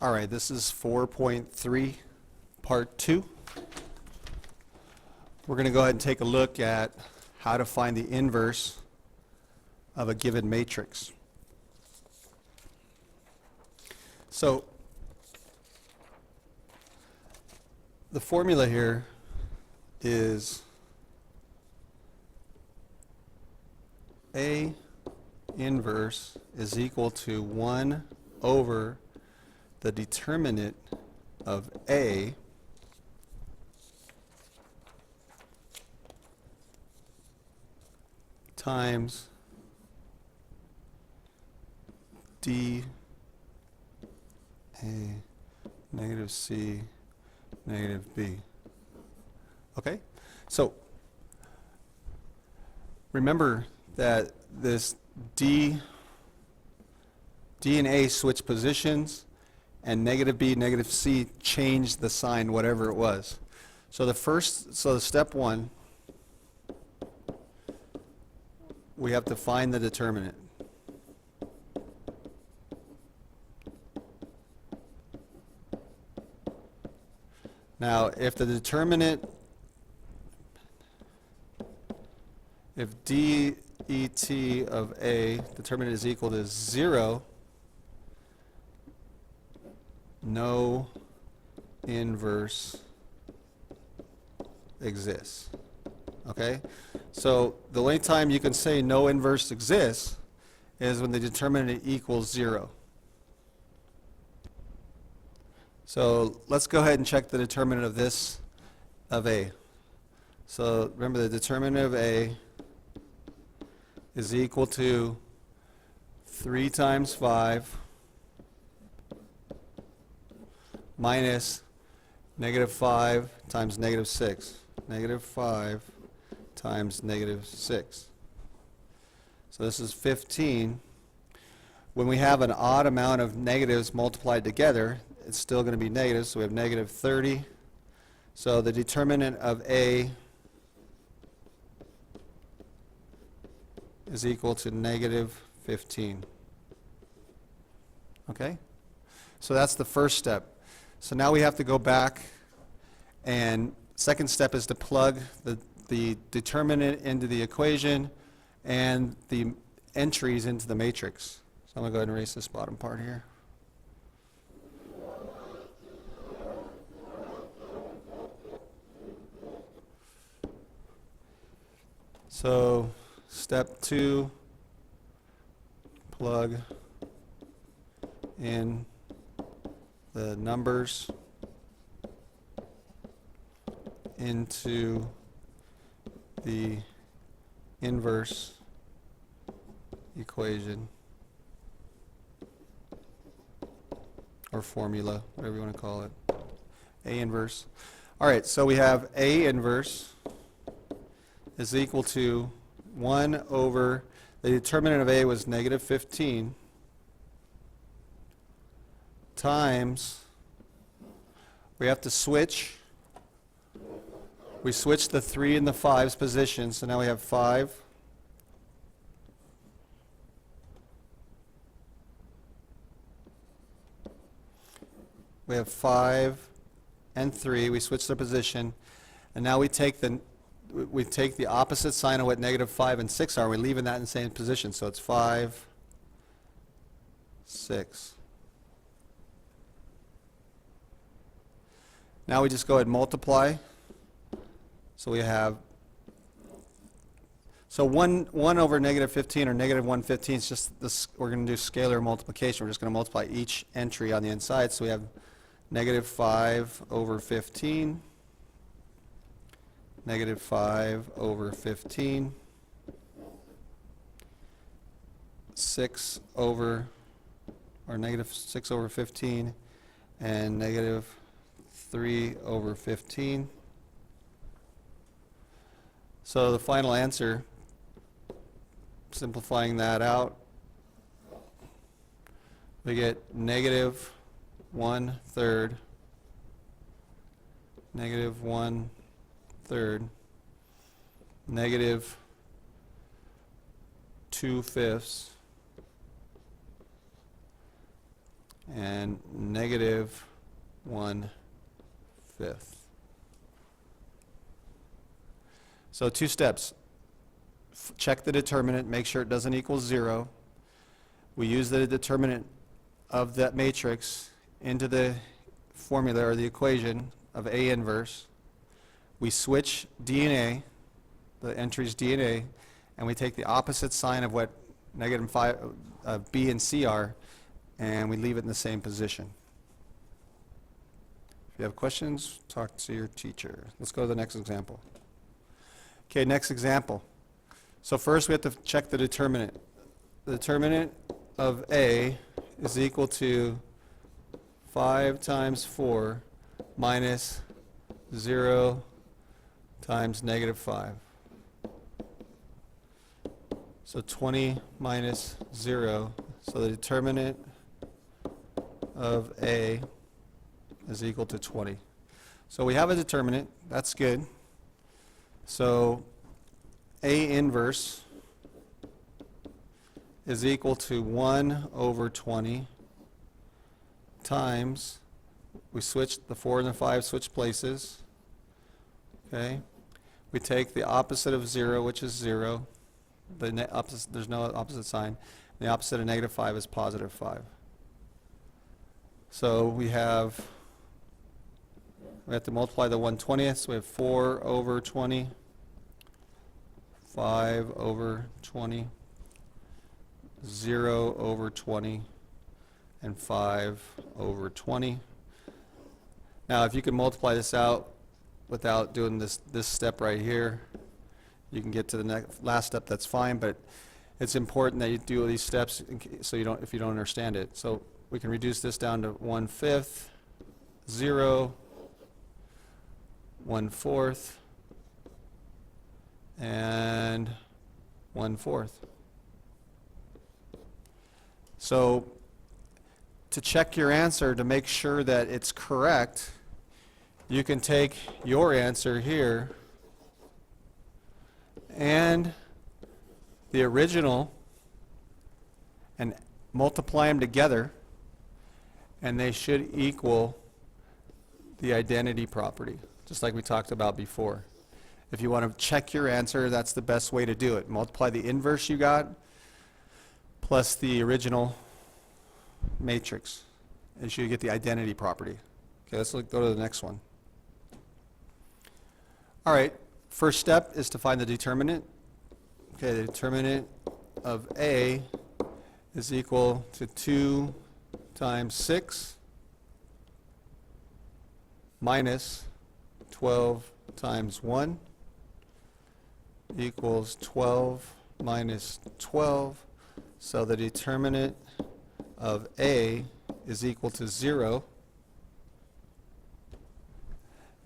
All right, this is 4.3, part 2. We're going to go ahead and take a look at how to find the inverse of a given matrix. So, the formula here is A inverse is equal to 1 over the determinant of A times D A negative C negative B. Okay? So, remember that this D and A switch positions, and negative B, negative C changed the sign, whatever it was. So the step one, we have to find the determinant. Now, if the determinant, if d et of A, determinant is equal to 0, no inverse exists. Okay? So the only time you can say no inverse exists is when the determinant equals 0. So let's go ahead and check the determinant of A. So remember, the determinant of A is equal to 3 times 5 minus negative 5 times negative 6. Negative 5 times negative 6. So this is 15. When we have an odd amount of negatives multiplied together, it's still going to be negative, so we have negative 30. So the determinant of A is equal to negative 15. Okay? So that's the first step. So now we have to go back, and second step is to plug the determinant into the equation and the entries into the matrix. So I'm going to go ahead and erase this bottom part here. So step 2, plug in the numbers into the inverse equation or formula, whatever you want to call it. A inverse. All right, so we have A inverse is equal to 1 over, the determinant of A was negative 15, times, we have to switch. We switch the 3 and the 5's position, so now we have 5. We have 5 and 3. We switch their position, and now we take the opposite sign of what negative 5 and 6 are. We're leaving that in the same position, so it's 5, 6. Now we just go ahead and multiply. So we have, so 1 over negative 15 or negative 115 is just this, we're going to do scalar multiplication. We're just going to multiply each entry on the inside. So we have negative 5 over 15, negative 5 over 15, 6 over, or negative 6 over 15, and negative 3 over 15. So the final answer, simplifying that out, we get negative 1/3, negative 1/3, negative 2/5, and negative 1/5. So 2 steps. Check the determinant, make sure it doesn't equal 0. We use the determinant of that matrix into the formula or the equation of A inverse. We switch D and A, the entries D and A, and we take the opposite sign of what negative 5, B and C are, and we leave it in the same position. If you have questions, talk to your teacher. Let's go to the next example. Okay, next example. So first we have to check the determinant. The determinant of A is equal to 5 times 4 minus 0 times negative 5. So 20 minus 0. So the determinant of A is equal to 20. So we have a determinant. That's good. So A inverse is equal to 1 over 20 times, we switch the 4 and the 5, switch places. Okay. We take the opposite of 0, which is 0. There's no opposite sign. The opposite of negative 5 is positive 5. So we have to multiply the 1/20th, so we have 4 over 20, 5 over 20, 0 over 20, and 5 over 20. Now if you can multiply this out without doing this step right here, you can get to the last step, that's fine, but it's important that you do these steps so if you don't understand it. So we can reduce this down to 1/5, 0, 1/4, and 1/4. So to check your answer to make sure that it's correct, you can take your answer here and the original and multiply them together, and they should equal the identity property, just like we talked about before. If you want to check your answer, that's the best way to do it. Multiply the inverse you got plus the original matrix, and you get the identity property. Okay, let's go to the next one. All right, first step is to find the determinant. Okay, the determinant of A is equal to 2 times 6 minus 12 times 1 equals 12 minus 12. So the determinant of A is equal to 0.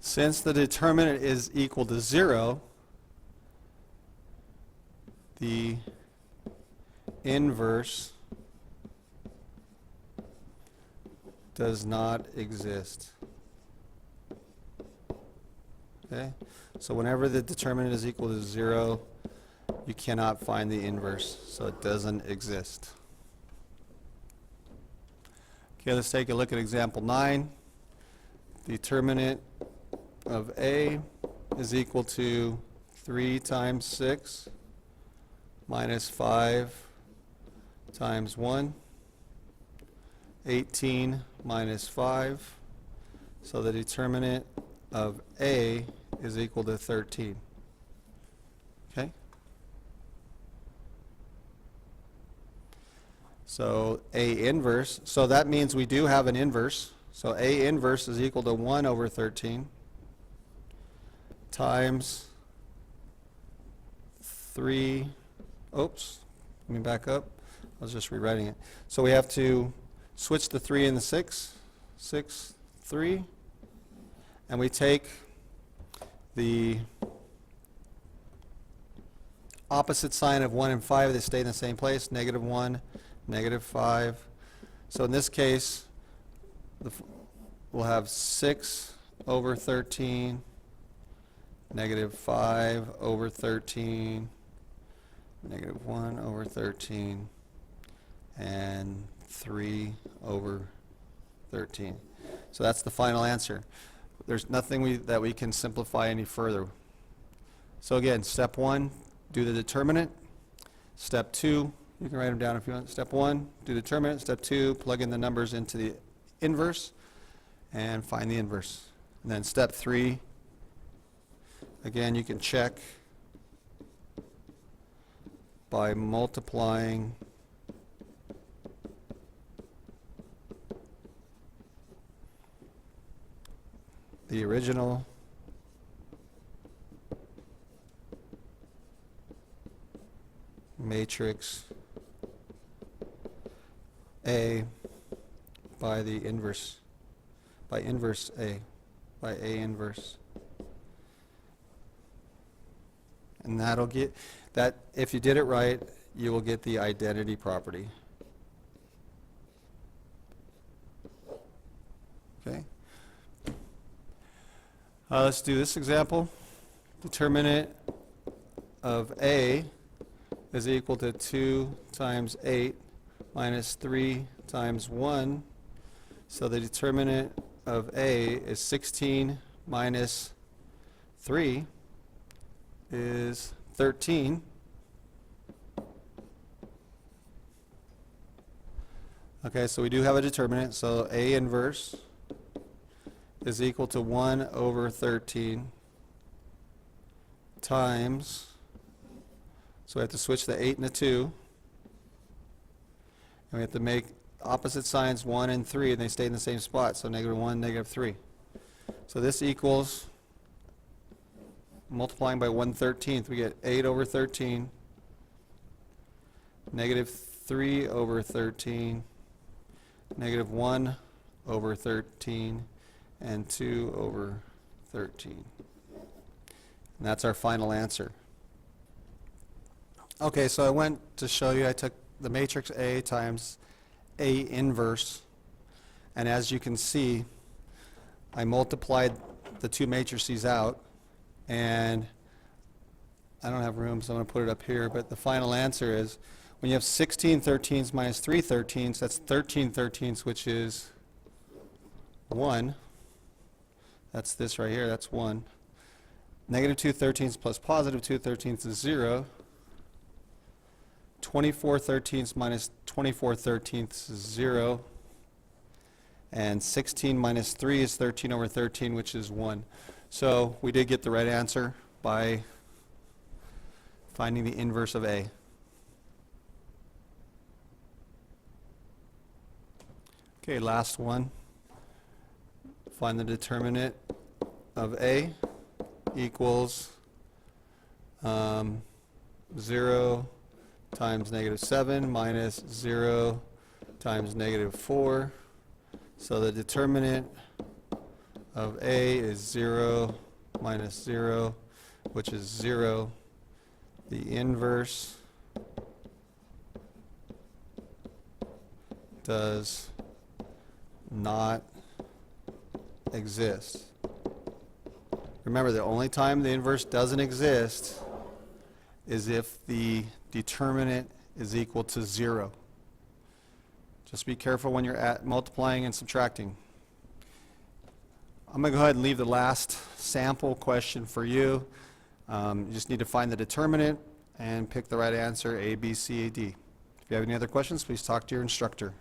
Since the determinant is equal to 0, the inverse does not exist. Okay? So whenever the determinant is equal to 0, you cannot find the inverse, so it doesn't exist. Okay, let's take a look at example 9. The determinant of A is equal to 3 times 6 minus 5 times 1, 18 minus 5. So the determinant of A is equal to 13. Okay? So A inverse, so that means we do have an inverse. So A inverse is equal to 1 over 13 times 3, oops, let me back up. I was just rewriting it. So we have to switch the 3 and the 6, 6, 3, and we take the opposite sign of 1 and 5, they stay in the same place, negative 1, negative 5. So in this case, we'll have 6 over 13, negative 5 over 13, negative 1 over 13, and 3 over 13. So that's the final answer. There's nothing that we can simplify any further. So again, step 1, do the determinant. Step 2, you can write them down if you want. Step 1, do the determinant. Step 2, plug in the numbers into the inverse and find the inverse. And then step 3, again, you can check by multiplying the original matrix A by the inverse, by inverse A, by A inverse. And that'll get, that, if you did it right, you will get the identity property. Okay? Let's do this example. Determinant of A is equal to 2 times 8 minus 3 times 1. So the determinant of A is 16 minus 3 is 13. Okay, so we do have a determinant. So A inverse is equal to 1 over 13 times, so we have to switch the 8 and the 2, and we have to make opposite signs 1 and 3, and they stay in the same spot, so -1, -3. So this equals, multiplying by 1/13, we get 8 over 13, -3 over 13, -1 over 13, and 2 over 13. And that's our final answer. Okay, so I went to show you, I took the matrix A times A inverse, and as you can see, I multiplied the two matrices out, and I don't have room, so I'm going to put it up here, but the final answer is, when you have 16 13ths minus 3 13ths, that's 13 13ths, which is 1. That's this right here, that's 1. -2 13ths plus +2 13ths is 0. 24 13ths minus 24 13ths is 0. And 16 minus 3 is 13 over 13, which is 1. So we did get the right answer by finding the inverse of A. Okay, last one. Find the determinant of A equals 0 times -7 minus 0 times -4. So the determinant of A is 0 minus 0, which is 0. The inverse does not exist. Remember, the only time the inverse doesn't exist is if the determinant is equal to 0. Just be careful when you're multiplying and subtracting. I'm going to go ahead and leave the last sample question for you. You just need to find the determinant and pick the right answer, A, B, C, A, D. If you have any other questions, please talk to your instructor.